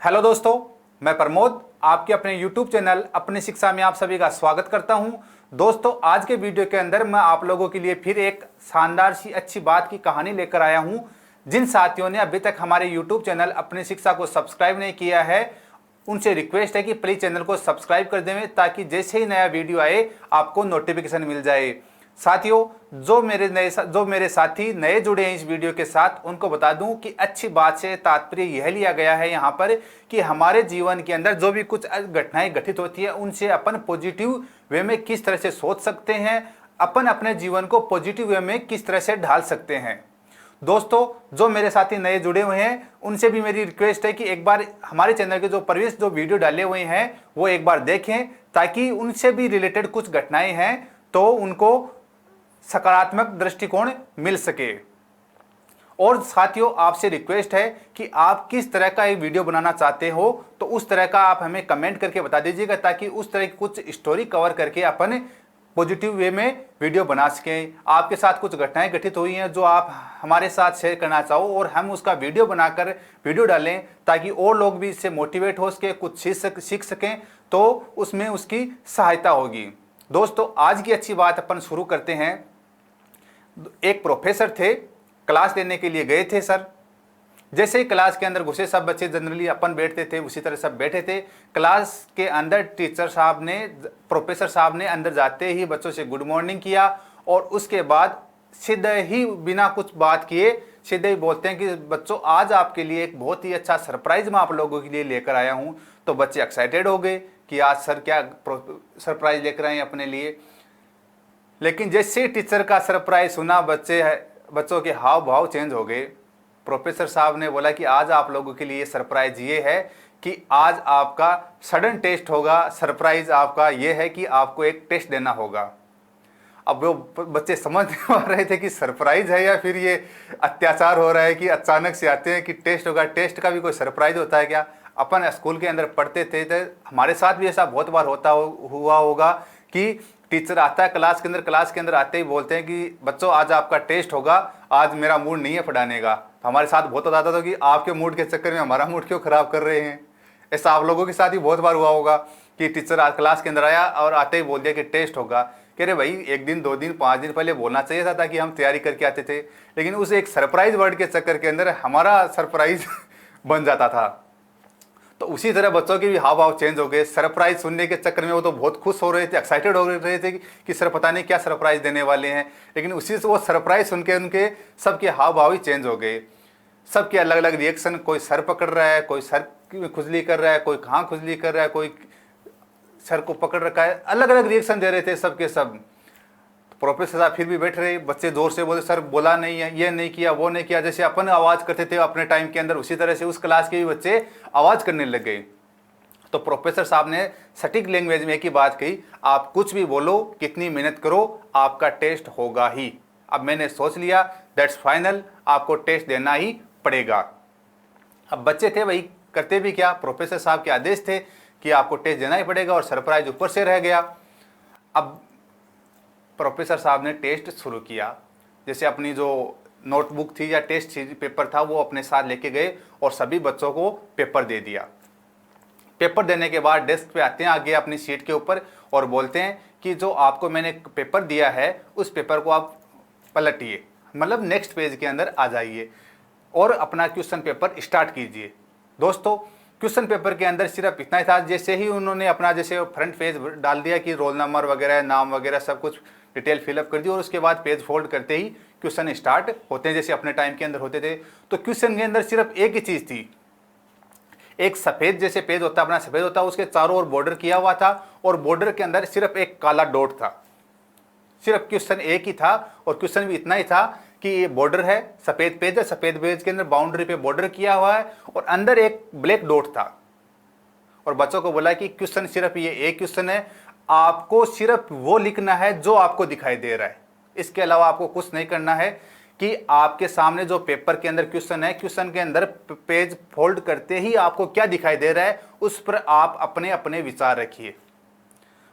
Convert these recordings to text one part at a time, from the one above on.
Hello दोस्तों, मैं प्रमोद आपके अपने YouTube चैनल अपनी शिक्षा में आप सभी का स्वागत करता हूं। दोस्तों, आज के वीडियो के अंदर मैं आप लोगों के लिए फिर एक शानदार सी अच्छी बात की कहानी लेकर आया हूं। जिन साथियों ने अभी तक हमारे YouTube चैनल अपनी शिक्षा को सब्सक्राइब नहीं किया है, उनसे रिक्वेस्ट है कि प्लीज चैनल को सब्सक्राइब कर दें ताकि जैसे ही नया वीडियो आए आपको नोटिफिकेशन मिल जाए। साथियों, जो मेरे साथी नए जुड़े हैं इस वीडियो के साथ, उनको बता दूं कि अच्छी बात से तात्पर्य यह लिया गया है यहाँ पर कि हमारे जीवन के अंदर जो भी कुछ घटनाएं घटित होती है उनसे अपन पॉजिटिव वे में किस तरह से सोच सकते हैं, अपन अपने जीवन को पॉजिटिव वे में किस तरह से ढाल सकते हैं। दोस्तों, जो मेरे साथी नए जुड़े हुए हैं उनसे भी मेरी रिक्वेस्ट है कि एक बार हमारे चैनल के जो वीडियो डाले हुए हैं वो एक बार देखें ताकि उनसे भी रिलेटेड कुछ घटनाएं हैं तो उनको सकारात्मक दृष्टिकोण मिल सके। और साथियों, आपसे रिक्वेस्ट है कि आप किस तरह का एक वीडियो बनाना चाहते हो तो उस तरह का आप हमें कमेंट करके बता दीजिएगा ताकि उस तरह की कुछ स्टोरी कवर करके अपन पॉजिटिव वे में वीडियो बना सकें। आपके साथ कुछ घटनाएं घटित हुई हैं जो आप हमारे साथ शेयर करना चाहो और हम उसका वीडियो बनाकर वीडियो डालें ताकि और लोग भी इससे मोटिवेट हो सके, कुछ सीख सकें, तो उसमें उसकी सहायता होगी। दोस्तों, आज की अच्छी बात अपन शुरू करते हैं। एक प्रोफेसर थे, क्लास लेने के लिए गए थे सर। जैसे ही क्लास के अंदर घुसे, सब बच्चे जनरली अपन बैठते थे उसी तरह सब बैठे थे। क्लास के अंदर प्रोफेसर साहब ने अंदर जाते ही बच्चों से गुड मॉर्निंग किया और उसके बाद सीधे ही बिना कुछ बात किए सीधे ही बोलते हैं कि बच्चों, आज आपके लिए एक बहुत ही अच्छा सरप्राइज मैं आप लोगों के लिए लेकर आया हूं। तो बच्चे एक्साइटेड हो गए कि आज सर क्या सरप्राइज लेकर आए अपने लिए। लेकिन जैसे टीचर का सरप्राइज सुना, बच्चों के हाव भाव चेंज हो गए। प्रोफेसर साहब ने बोला कि आज आप लोगों के लिए सरप्राइज ये है कि आज आपका सडन टेस्ट होगा। सरप्राइज आपका ये है कि आपको एक टेस्ट देना होगा। अब वो बच्चे समझ नहीं पा रहे थे कि सरप्राइज है या फिर ये अत्याचार हो रहा है कि अचानक से आते हैं कि टेस्ट होगा। टेस्ट का भी कोई सरप्राइज होता है क्या? अपन स्कूल के अंदर पढ़ते थे तो हमारे साथ भी ऐसा बहुत बार हुआ होगा कि टीचर आता है क्लास के अंदर आते ही बोलते हैं कि बच्चों, आज आपका टेस्ट होगा, आज मेरा मूड नहीं है पढ़ाने का। हमारे साथ बहुत होता था कि आपके मूड के चक्कर में हमारा मूड क्यों खराब कर रहे हैं। ऐसा आप लोगों के साथ ही बहुत बार हुआ होगा कि टीचर आज क्लास के अंदर आया और आते ही बोल दिया कि टेस्ट होगा। कह रहे भाई, 1 दिन 2 दिन 5 दिन पहले बोलना चाहिए था ताकि हम तैयारी करके आते थे। लेकिन उस एक सरप्राइज वर्ड के चक्कर के अंदर हमारा सरप्राइज बन जाता था। तो उसी तरह बच्चों के भी हाव भाव चेंज हो गए। सरप्राइज सुनने के चक्कर में वो तो बहुत खुश हो रहे थे, एक्साइटेड हो रहे थे कि सर पता नहीं क्या सरप्राइज देने वाले हैं। लेकिन उसी से वो सरप्राइज सुन के उनके सबके हाव भाव ही चेंज हो गए। सबके अलग अलग रिएक्शन, कोई सर पकड़ रहा है, कोई सर में खुजली कर रहा है, कोई कहाँ खुजली कर रहा है, कोई सर को पकड़ रखा है। अलग अलग रिएक्शन दे रहे थे सबके सब। प्रोफेसर साहब फिर भी बैठ रहे, बच्चे जोर से बोले सर बोला नहीं है, ये नहीं किया, वो नहीं किया। जैसे अपन आवाज़ करते थे अपने टाइम के अंदर, उसी तरह से उस क्लास के भी बच्चे आवाज़ करने लग गए। तो प्रोफेसर साहब ने सटीक लैंग्वेज में एक ही बात कही, आप कुछ भी बोलो, कितनी मेहनत करो, आपका टेस्ट होगा ही। अब मैंने सोच लिया, दैट्स फाइनल, आपको टेस्ट देना ही पड़ेगा। अब बच्चे थे वही करते भी क्या, प्रोफेसर साहब के आदेश थे कि आपको टेस्ट देना ही पड़ेगा और सरप्राइज ऊपर से रह गया। अब प्रोफेसर साहब ने टेस्ट शुरू किया। जैसे अपनी जो नोटबुक थी या टेस्ट पेपर था वो अपने साथ लेके गए और सभी बच्चों को पेपर दे दिया। पेपर देने के बाद डेस्क पे आते हैं आगे अपनी सीट के ऊपर और बोलते हैं कि जो आपको मैंने पेपर दिया है उस पेपर को आप पलटिए, मतलब नेक्स्ट पेज के अंदर आ जाइए और अपना क्वेश्चन पेपर स्टार्ट कीजिए। दोस्तों, क्वेश्चन पेपर के अंदर सिर्फ इतना ही था। जैसे ही उन्होंने अपना जैसे फ्रंट पेज डाल दिया कि रोल नंबर वगैरह, नाम वगैरह सब कुछ डिटेल फिलअप कर दी और उसके बाद पेज फोल्ड करते ही क्वेश्चन स्टार्ट होते हैं जैसे अपने टाइम के अंदर होते थे। तो क्वेश्चन के अंदर सिर्फ एक ही चीज़ थी, एक सफ़ेद जैसे पेज होता अपना सफ़ेद होता, उसके चारों ओर बॉर्डर किया हुआ था और बॉर्डर के अंदर सिर्फ एक काला डॉट था। सिर्फ क्वेश्चन एक ही था और क्वेश्चन भी इतना ही था कि ये बॉर्डर है, सफ़ेद पेज है, सफ़ेद पेज के अंदर बाउंड्री पे बॉर्डर किया हुआ है और अंदर एक ब्लैक डॉट था। और बच्चों को बोला कि क्वेश्चन सिर्फ ये एक क्वेश्चन है, आपको सिर्फ वो लिखना है जो आपको दिखाई दे रहा है, इसके अलावा आपको कुछ नहीं करना है। कि आपके सामने जो पेपर के अंदर क्वेश्चन है, क्वेश्चन के अंदर पेज फोल्ड करते ही आपको क्या दिखाई दे रहा है उस पर आप अपने अपने विचार रखिए।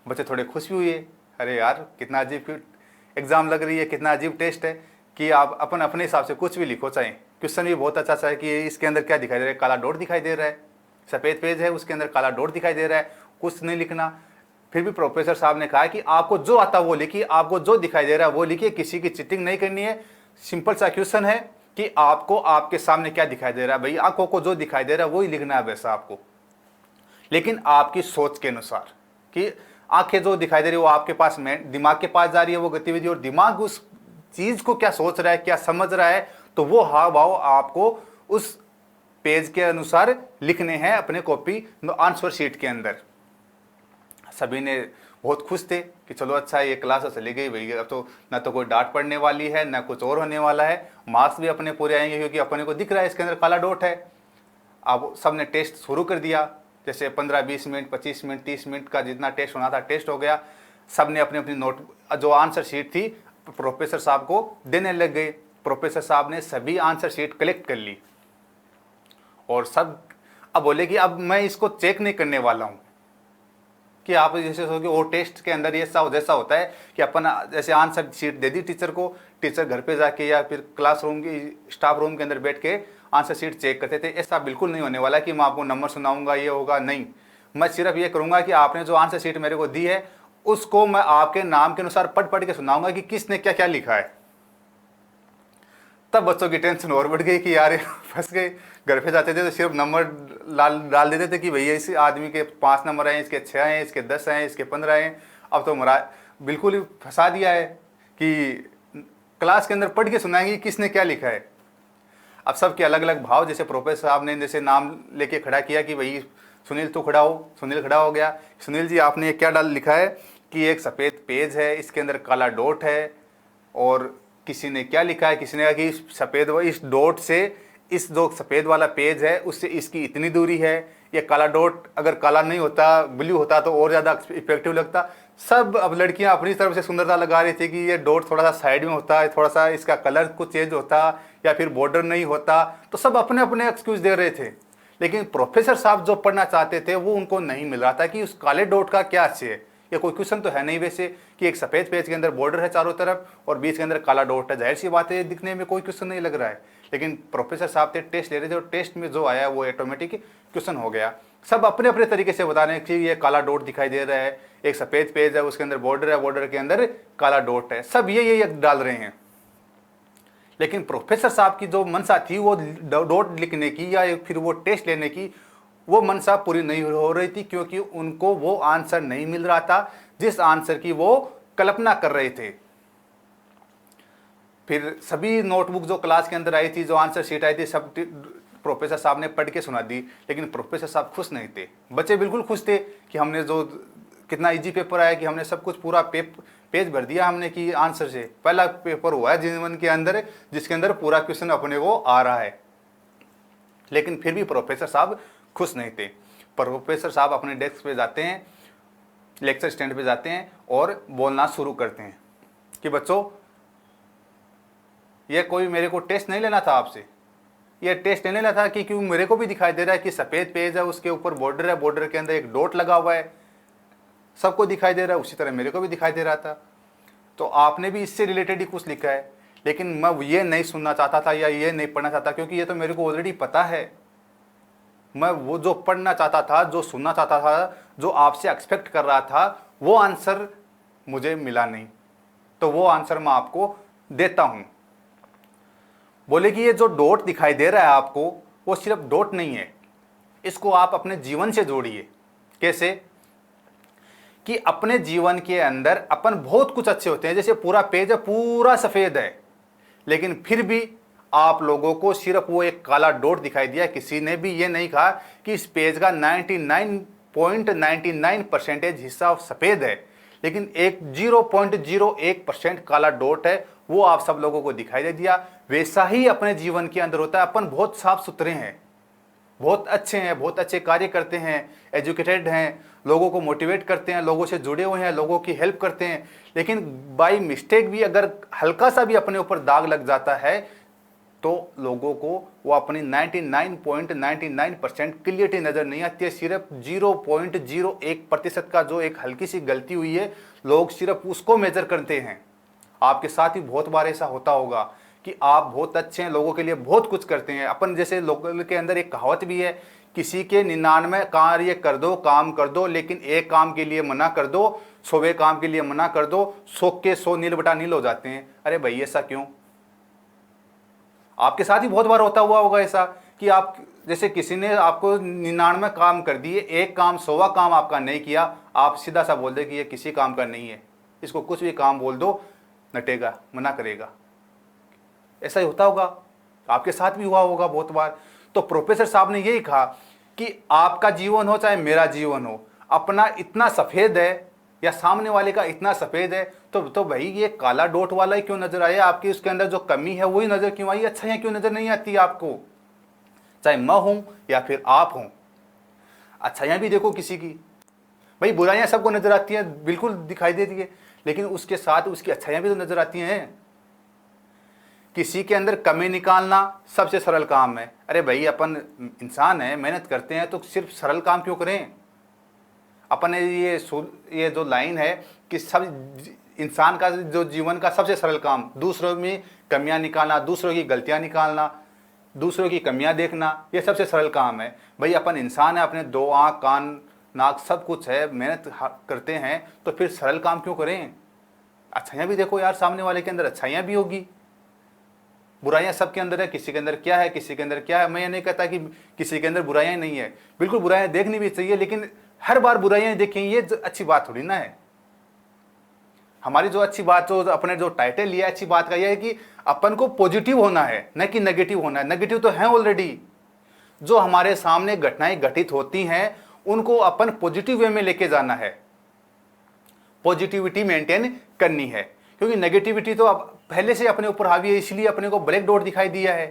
बच्चे थोड़े खुश भी हुए, अरे यार कितना अजीब एग्जाम लग रही है, कितना अजीब टेस्ट है कि आप अपन अपने हिसाब से कुछ भी लिखो, चाहे क्वेश्चन भी बहुत अच्छा सा है कि इसके अंदर क्या दिखाई दे रहा है, काला डॉट दिखाई दे रहा है। सफ़ेद पेज है उसके अंदर काला डॉट दिखाई दे रहा है, कुछ नहीं लिखना। फिर भी प्रोफेसर साहब ने कहा कि आपको जो आता वो लिखिए, आपको जो दिखाई दे रहा है वो लिखिए, किसी की चीटिंग नहीं करनी है। सिंपल सा क्वेश्चन है कि आपको आपके सामने क्या दिखाई दे रहा है, भाई आंखों को जो दिखाई दे रहा है वही लिखना है वैसा आपको, लेकिन आपकी सोच के अनुसार कि आंखें जो दिखाई दे रही है वो आपके पास में दिमाग के पास जा रही है वो गतिविधि, और दिमाग उस चीज को क्या सोच रहा है, क्या समझ रहा है, तो वो हाव भाव आपको उस पेज के अनुसार लिखने हैं अपने कॉपी आंसर शीट के अंदर। सभी ने बहुत खुश थे कि चलो अच्छा ये क्लास तो चली गई भाई, अब तो ना तो कोई डांट पड़ने वाली है ना कुछ और होने वाला है, मार्क्स भी अपने पूरे आएंगे क्योंकि अपने को दिख रहा है इसके अंदर काला डॉट है। अब सबने टेस्ट शुरू कर दिया, जैसे 15-20 मिनट 25 मिनट 30 मिनट का जितना टेस्ट होना था टेस्ट हो गया। सबने अपनी अपनी नोट जो आंसर शीट थी प्रोफेसर साहब को देने लग गए। प्रोफेसर साहब ने सभी आंसर शीट कलेक्ट कर ली और सब अब बोले कि अब मैं इसको चेक नहीं करने वाला हूँ कि आप जैसे सोचो वो टेस्ट के अंदर ये जैसा होता है कि अपन जैसे आंसर शीट दे दी टीचर को, टीचर घर पे जाके या फिर क्लासरूम की स्टाफ रूम के अंदर बैठ के आंसर शीट चेक करते थे। ऐसा बिल्कुल नहीं होने वाला कि मैं आपको नंबर सुनाऊंगा ये होगा, नहीं। मैं सिर्फ ये करूंगा कि आपने जो आंसर शीट मेरे को दी है उसको मैं आपके नाम के अनुसार पढ़ पढ़ के सुनाऊंगा कि किसने क्या क्या लिखा है। तब बच्चों की टेंशन और बढ़ गई कि यार फंस गए। घर पे जाते थे तो सिर्फ नंबर डाल देते थे कि भैया इस आदमी के 5 नंबर आए, इसके 6 आए, इसके 10 आए, इसके 15 आए। अब तो बिल्कुल ही फंसा दिया है कि क्लास के अंदर पढ़ के सुनाएंगे किसने क्या लिखा है। अब सबके अलग अलग भाव, जैसे प्रोफेसर साहब ने जैसे नाम लेके खड़ा किया कि भाई सुनील तू खड़ा हो, सुनील खड़ा हो गया। सुनील जी आपने क्या लिखा है कि एक सफ़ेद पेज है, इसके अंदर काला डॉट है, और किसी ने क्या लिखा है, किसी ने कहा कि सफ़ेद इस डॉट से इस जो सफ़ेद वाला पेज है उससे इसकी इतनी दूरी है। ये काला डॉट अगर काला नहीं होता ब्लू होता तो और ज़्यादा इफेक्टिव लगता। सब अब लड़कियां अपनी तरफ से सुंदरता लगा रही थी कि ये डॉट थोड़ा सा साइड में होता है, थोड़ा सा इसका कलर कुछ चेंज होता या फिर बॉर्डर नहीं होता, तो सब अपने अपने एक्सक्यूज दे रहे थे। लेकिन प्रोफेसर साहब जो पढ़ना चाहते थे वो उनको नहीं मिल रहा था कि उस काले डॉट का क्या अच्छे है। ये कोई क्वेश्चन तो है नहीं वैसे कि एक सफ़ेद पेज के अंदर बॉर्डर है चारों तरफ और बीच के अंदर काला डॉट है, जाहिर सी बात है दिखने में कोई क्वेश्चन नहीं लग रहा है। लेकिन प्रोफेसर साहब थे टेस्ट ले रहे थे और टेस्ट में जो आया वो ऑटोमेटिक क्वेश्चन हो गया। सब अपने अपने तरीके से बता रहे हैं कि ये काला डॉट दिखाई दे रहा है, एक सफ़ेद पेज है उसके अंदर बॉर्डर है, बॉर्डर के अंदर काला डॉट है, सब ये डाल रहे हैं। लेकिन प्रोफेसर साहब की जो मंशा थी वो डॉट लिखने की या फिर वो टेस्ट लेने की, वो मंशा पूरी नहीं हो रही थी, क्योंकि उनको वो आंसर नहीं मिल रहा था जिस आंसर की वो कल्पना कर रहे थे। फिर सभी नोटबुक जो क्लास के अंदर आई थी, जो आंसर शीट आई थी, सब प्रोफेसर साहब ने पढ़ के सुना दी। लेकिन प्रोफेसर साहब खुश नहीं थे, बच्चे बिल्कुल खुश थे कि हमने जो कितना इजी पेपर आया कि हमने सब कुछ पूरा पेज भर दिया हमने कि आंसर से। पहला पेपर हुआ है जीवन के अंदर जिसके अंदर पूरा क्वेश्चन अपने को आ रहा है। लेकिन फिर भी प्रोफेसर साहब खुश नहीं थे। प्रोफेसर साहब अपने डेस्क पे जाते हैं, लेक्चर स्टैंड पे जाते हैं और बोलना शुरू करते हैं कि बच्चों ये कोई मेरे को टेस्ट नहीं लेना था आपसे, ये टेस्ट नहीं लेना था कि क्यों मेरे को भी दिखाई दे रहा है कि सफ़ेद पेज है उसके ऊपर बॉर्डर है, बॉर्डर के अंदर एक डॉट लगा हुआ है, सबको दिखाई दे रहा है, उसी तरह मेरे को भी दिखाई दे रहा था, तो आपने भी इससे रिलेटेड ही कुछ लिखा है। लेकिन मैं ये नहीं सुनना चाहता था या ये नहीं पढ़ना चाहता क्योंकि ये तो मेरे को ऑलरेडी पता है। मैं वो जो पढ़ना चाहता था, जो सुनना चाहता था, जो आपसे एक्सपेक्ट कर रहा था, वो आंसर मुझे मिला नहीं, तो वो आंसर मैं आपको देता हूं। बोले कि ये जो डॉट दिखाई दे रहा है आपको वो सिर्फ डॉट नहीं है, इसको आप अपने जीवन से जोड़िए। कैसे कि अपने जीवन के अंदर अपन बहुत कुछ अच्छे होते हैं, जैसे पूरा पेज है पूरा सफ़ेद है, लेकिन फिर भी आप लोगों को सिर्फ वो एक काला डॉट दिखाई दिया। किसी ने भी ये नहीं कहा कि इस पेज का 99.99% हिस्सा सफ़ेद है, लेकिन एक 0.01% काला डॉट है, वो आप सब लोगों को दिखाई दे दिया। वैसा ही अपने जीवन के अंदर होता है। अपन बहुत साफ सुथरे हैं, बहुत अच्छे हैं, बहुत अच्छे कार्य करते हैं, एजुकेटेड हैं, लोगों को मोटिवेट करते हैं, लोगों से जुड़े हुए हैं, लोगों की हेल्प करते हैं, लेकिन बाय मिस्टेक भी अगर हल्का सा भी अपने ऊपर दाग लग जाता है तो लोगों को वो अपनी 99.99% क्लियरिटी नज़र नहीं आती है। सिर्फ 0.01% का जो एक हल्की सी गलती हुई है, लोग सिर्फ उसको मेजर करते हैं। आपके साथ ही बहुत बार ऐसा होता होगा कि आप बहुत अच्छे हैं, लोगों के लिए बहुत कुछ करते हैं। अपन जैसे लोगों के अंदर एक कहावत भी है, किसी के 99 कार्य कर दो, काम कर दो, लेकिन एक काम के लिए मना कर दो, 100वें काम के लिए मना कर दो, 100 के 100 नील बटा नील हो जाते हैं। अरे भाई ऐसा क्यों? आपके साथ ही बहुत बार होता हुआ होगा ऐसा कि आप जैसे किसी ने आपको 99 काम कर दिए, एक काम 100वां काम आपका नहीं किया, आप सीधा सा बोल दे कि ये किसी काम का नहीं है, इसको कुछ भी काम बोल दो नटेगा, मना करेगा। ऐसा ही होता होगा, आपके साथ भी हुआ होगा बहुत बार। तो प्रोफेसर साहब ने यही कहा कि आपका जीवन हो चाहे मेरा जीवन हो, अपना इतना सफेद है या सामने वाले का इतना सफेद है, तो भाई ये काला डॉट वाला ही क्यों नजर आया आपकी? उसके अंदर जो कमी है वही नजर क्यों आई? अच्छाइयां क्यों नजर नहीं आती आपको? चाहे मैं हूं या फिर आप हों, अच्छाइयां भी देखो किसी की। भाई बुराइयां सबको नजर आती हैं, बिल्कुल दिखाई देती है, लेकिन उसके साथ उसकी अच्छाइयां भी तो नजर आती हैं। किसी के अंदर कमी निकालना सबसे सरल काम है। अरे भाई अपन इंसान है, मेहनत करते हैं, तो सिर्फ सरल काम क्यों करें? अपने ये जो लाइन है कि सब इंसान का जो जीवन का सबसे सरल काम दूसरों में कमियां निकालना, दूसरों की गलतियां निकालना, दूसरों की कमियां देखना, ये सबसे सरल काम है। भाई अपन इंसान है, अपने 2 आँख कान नाक सब कुछ है, मेहनत करते हैं, तो फिर सरल काम क्यों करें? अच्छाइयाँ भी देखो यार, सामने वाले के अंदर अच्छाइयाँ भी होगी, बुराइयां सबके अंदर है। किसी के अंदर क्या है, किसी के अंदर क्या है। मैं ये नहीं कहता कि किसी के अंदर बुराइयां नहीं है, बिल्कुल बुराइयां देखनी भी चाहिए, लेकिन हर बार बुराइयां देखें ये अच्छी बात थोड़ी ना है। हमारी जो अच्छी बात, जो अपने जो टाइटल लिया अच्छी बात का यह है कि अपन को पॉजिटिव होना है, न कि नेगेटिव होना है। नेगेटिव तो है ऑलरेडी। जो हमारे सामने घटनाएं घटित होती हैं उनको अपन पॉजिटिव वे में लेके जाना है, पॉजिटिविटी मेंटेन करनी है, क्योंकि नेगेटिविटी तो अब पहले से अपने ऊपर हावी है, इसलिए अपने को ब्लैक डॉट दिखाई दिया है।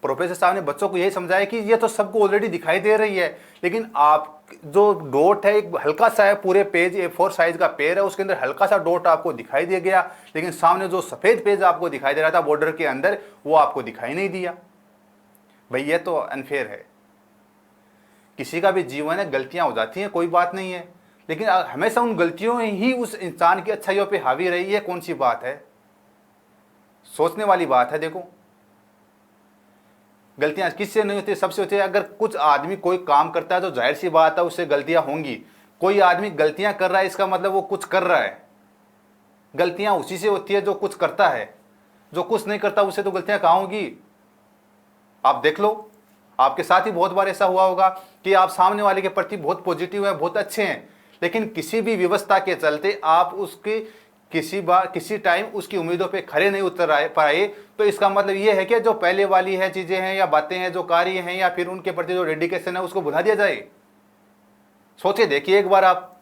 प्रोफेसर साहब ने बच्चों को यही समझाया कि ये तो सबको ऑलरेडी दिखाई दे रही है, लेकिन आप जो डॉट है एक हल्का सा है, पूरे पेज A4 साइज का पेज है, उसके अंदर हल्का सा डॉट आपको दिखाई दे गया, लेकिन सामने जो सफेद पेज आपको दिखाई दे रहा था बॉर्डर के अंदर, वो आपको दिखाई नहीं दिया। भाई ये तो अनफेयर है। किसी का भी जीवन है, गलतियां हो जाती हैं, कोई बात नहीं है, लेकिन हमेशा उन गलतियों ही उस इंसान की अच्छाइयों पे हावी रही है, कौन सी बात है? सोचने वाली बात है। देखो गलतियां किससे नहीं होती? सबसे होती है। अगर कुछ आदमी कोई काम करता है तो जाहिर सी बात है उससे गलतियां होंगी। कोई आदमी गलतियां कर रहा है, इसका मतलब वो कुछ कर रहा है। गलतियां उसी से होती है जो कुछ करता है, जो कुछ नहीं करता उससे तो गलतियां कहाँ होंगी? आप देख लो, आपके साथ ही बहुत बार ऐसा हुआ होगा कि आप सामने वाले के प्रति बहुत पॉजिटिव हैं, बहुत अच्छे हैं, लेकिन किसी भी व्यवस्था के चलते आप उसके किसी टाइम उसकी उम्मीदों पे खरे नहीं उतर पाए, तो इसका मतलब ये है कि जो पहले वाली है चीजें हैं या बातें हैं, जो कार्य हैं या फिर उनके प्रति जो डेडिकेशन है, उसको भुला दिया जाए। सोचे देखिए एक बार आप।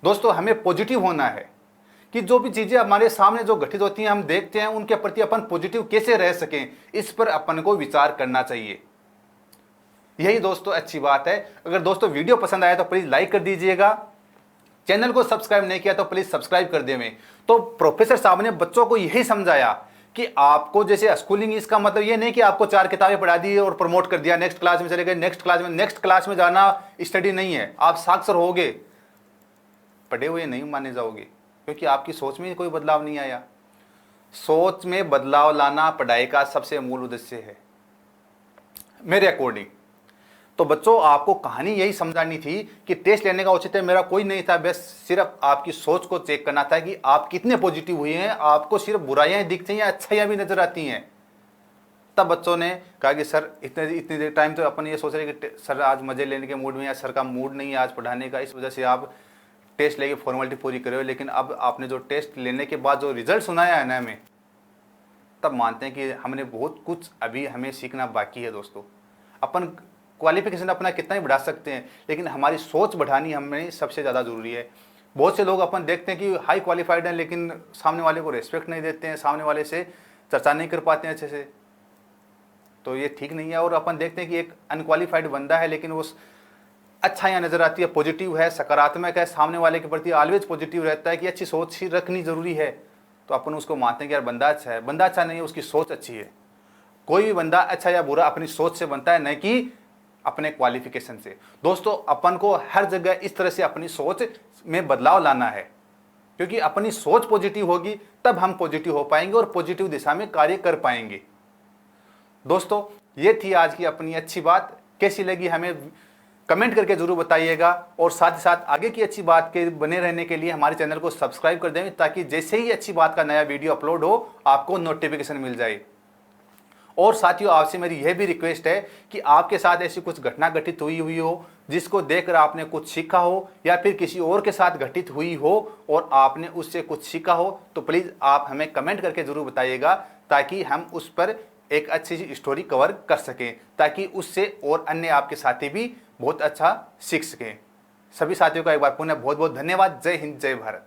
दोस्तों हमें पॉजिटिव होना है कि जो भी चीजें हमारे सामने जो घटित होती हैं, हम देखते हैं, उनके प्रति अपन पॉजिटिव कैसे रह सकें, इस पर अपन को विचार करना चाहिए। यही दोस्तों अच्छी बात है। अगर दोस्तों वीडियो पसंद आया तो प्लीज लाइक कर दीजिएगा, चैनल को सब्सक्राइब नहीं किया तो प्लीज सब्सक्राइब कर देवें। तो प्रोफेसर साहब ने बच्चों को यही समझाया कि आपको जैसे स्कूलिंग, इसका मतलब ये नहीं कि आपको 4 किताबें पढ़ा दी और प्रमोट कर दिया, नेक्स्ट क्लास में चले गए, नेक्स्ट क्लास में जाना स्टडी नहीं है। आप साक्षर होगे, पढ़े हुए नहीं माने जाओगे, क्योंकि आपकी सोच में कोई बदलाव नहीं आया। सोच में बदलाव लाना पढ़ाई का सबसे मूल उद्देश्य है मेरे अकॉर्डिंग। तो बच्चों आपको कहानी यही समझानी थी कि टेस्ट लेने का औचित्य मेरा कोई नहीं था, बस सिर्फ आपकी सोच को चेक करना था कि आप कितने पॉजिटिव हुए हैं। आपको सिर्फ बुराइयां दिखती हैं या अच्छाइयां भी नजर आती हैं? तब बच्चों ने कहा कि सर इतने देर टाइम तो अपन ये सोच रहे कि सर आज मजे लेने के मूड में, या सर का मूड नहीं है आज पढ़ाने का, इस वजह से आप टेस्ट लेके फॉर्मेलिटी पूरी करे हो। लेकिन अब आपने जो टेस्ट लेने के बाद जो रिजल्ट सुनाया है ना हमें, तब मानते हैं कि हमने बहुत कुछ अभी हमें सीखना बाकी है। दोस्तों अपन क्वालिफिकेशन अपना कितना ही बढ़ा सकते हैं, लेकिन हमारी सोच बढ़ानी हमें सबसे ज़्यादा ज़रूरी है। बहुत से लोग अपन देखते हैं कि हाई क्वालिफाइड हैं, लेकिन सामने वाले को रिस्पेक्ट नहीं देते हैं, सामने वाले से चर्चा नहीं कर पाते हैं अच्छे से, तो ये ठीक नहीं है। और अपन देखते हैं कि एक अनक्वालिफाइड बंदा है, लेकिन वो अच्छाइयाँ नज़र आती है, पॉजिटिव है, सकारात्मक है, सामने वाले के प्रति ऑलवेज पॉजिटिव रहता है कि अच्छी सोच ही रखनी ज़रूरी है, तो अपन उसको मानते हैं कि यार बंदा अच्छा है। बंदा अच्छा नहीं है, उसकी सोच अच्छी है। कोई भी बंदा अच्छा या बुरा अपनी सोच से बनता है, न कि अपने क्वालिफिकेशन से। दोस्तों अपन को हर जगह इस तरह से अपनी सोच में बदलाव लाना है। क्योंकि अपनी सोच पॉजिटिव होगी तब हम पॉजिटिव हो पाएंगे और पॉजिटिव दिशा में कार्य कर पाएंगे। दोस्तों, ये थी आज की अपनी अच्छी बात। कैसी लगी हमें कमेंट करके जरूर बताइएगा, और साथ ही साथ आगे की अच्छी बात के बने रहने के लिए हमारे चैनल को सब्सक्राइब कर दें, ताकि जैसे ही अच्छी बात का नया वीडियो अपलोड हो आपको नोटिफिकेशन मिल जाए। और साथियों, आपसे मेरी यह भी रिक्वेस्ट है कि आपके साथ ऐसी कुछ घटना घटित हुई हो जिसको देखकर आपने कुछ सीखा हो, या फिर किसी और के साथ घटित हुई हो और आपने उससे कुछ सीखा हो, तो प्लीज़ आप हमें कमेंट करके ज़रूर बताइएगा, ताकि हम उस पर एक अच्छी सी स्टोरी कवर कर सकें, ताकि उससे और अन्य आपके साथी भी बहुत अच्छा सीख सकें। सभी साथियों का एक बार पुनः बहुत बहुत धन्यवाद। जय हिंद, जय भारत।